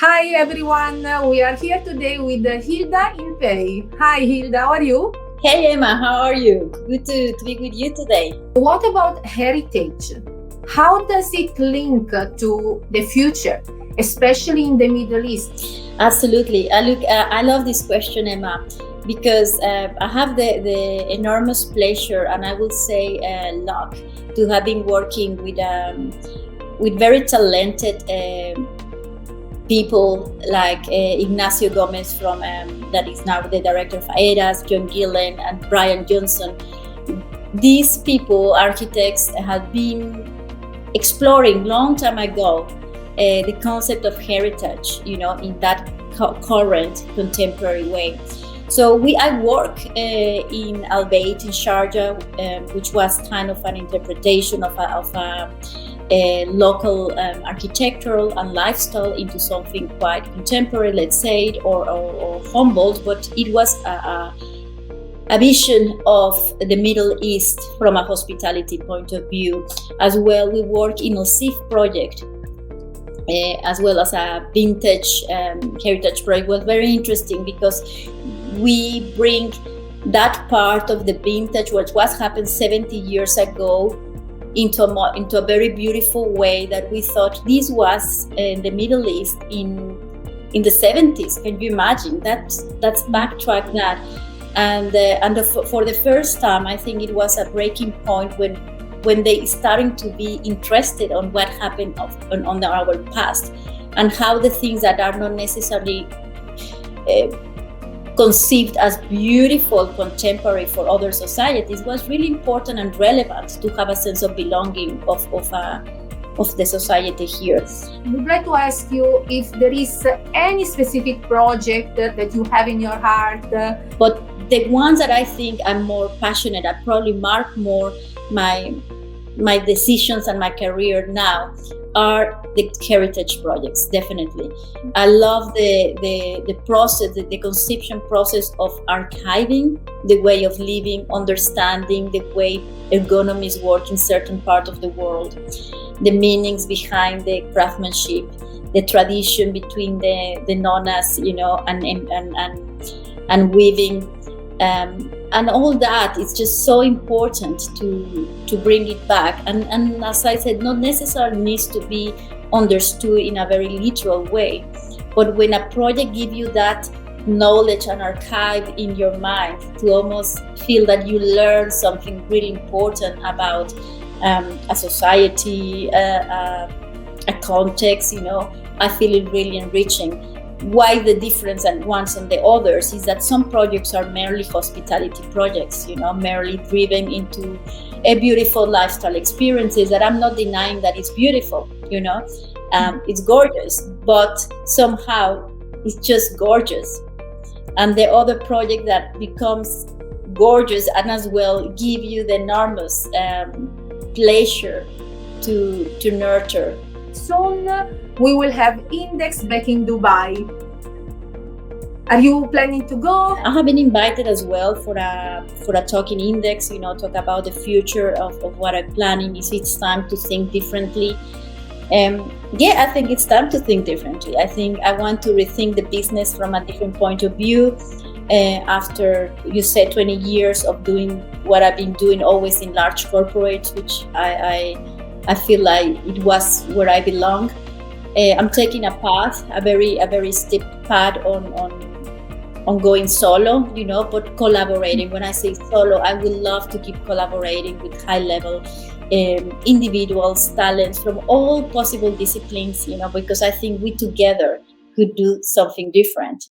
Hi everyone, we are here today with Hilda Impey. Hi Hilda, how are you? Hey Emma, how are you? Good to be with you today. What about heritage? How does it link to the future, especially in the Middle East? Absolutely. I love this question, Emma, because I have the enormous pleasure and I will say luck to have been working with very talented people like Ignacio Gomez from that is now the director of AEDAS, John Gillen and Brian Johnson. These people, architects, have been exploring long time ago the concept of heritage, in that current contemporary way. So I work in Al Bayt in Sharjah, which was kind of an interpretation of a local architectural and lifestyle into something quite contemporary, let's say, or humble, but it was a vision of the Middle East from a hospitality point of view. As well, we work in a SIF project, as well as a vintage heritage project. It was very interesting because we bring that part of the vintage, which was happened 70 years ago, into a very beautiful way that we thought this was in the Middle East in the 70s. Can you imagine? That's backtrack that. And for the first time, I think it was a breaking point when they starting to be interested on what happened on our past and how the things that are not necessarily conceived as beautiful contemporary for other societies was really important and relevant to have a sense of belonging of the society here. I would like to ask you if there is any specific project that you have in your heart. But the ones that I think I'm more passionate, I probably mark more my decisions and my career now are the heritage projects, definitely. I love the process, the conception process of archiving, the way of living, understanding the way ergonomies work in certain part of the world, the meanings behind the craftsmanship, the tradition between the nonas, and weaving. And all that is just so important to bring it back. And as I said, not necessarily needs to be understood in a very literal way. But when a project gives you that knowledge and archive in your mind to almost feel that you learn something really important about a society, a context, I feel it really enriching. Why the difference and ones and the others is that some projects are merely hospitality projects, merely driven into a beautiful lifestyle experiences that I'm not denying that it's beautiful, it's gorgeous, but somehow it's just gorgeous. And the other project that becomes gorgeous and as well give you the enormous pleasure to nurture. Soon we will have Index back in Dubai. Are you planning to go? I have been invited as well for a talk in Index, talk about the future of what I'm planning. If it's time to think differently. I think it's time to think differently. I think I want to rethink the business from a different point of view. After you said 20 years of doing what I've been doing always in large corporates, which I feel like it was where I belong. I'm taking a path, a very steep path on going solo, but collaborating. When I say solo, I would love to keep collaborating with high-level individuals, talents from all possible disciplines, because I think we together could do something different.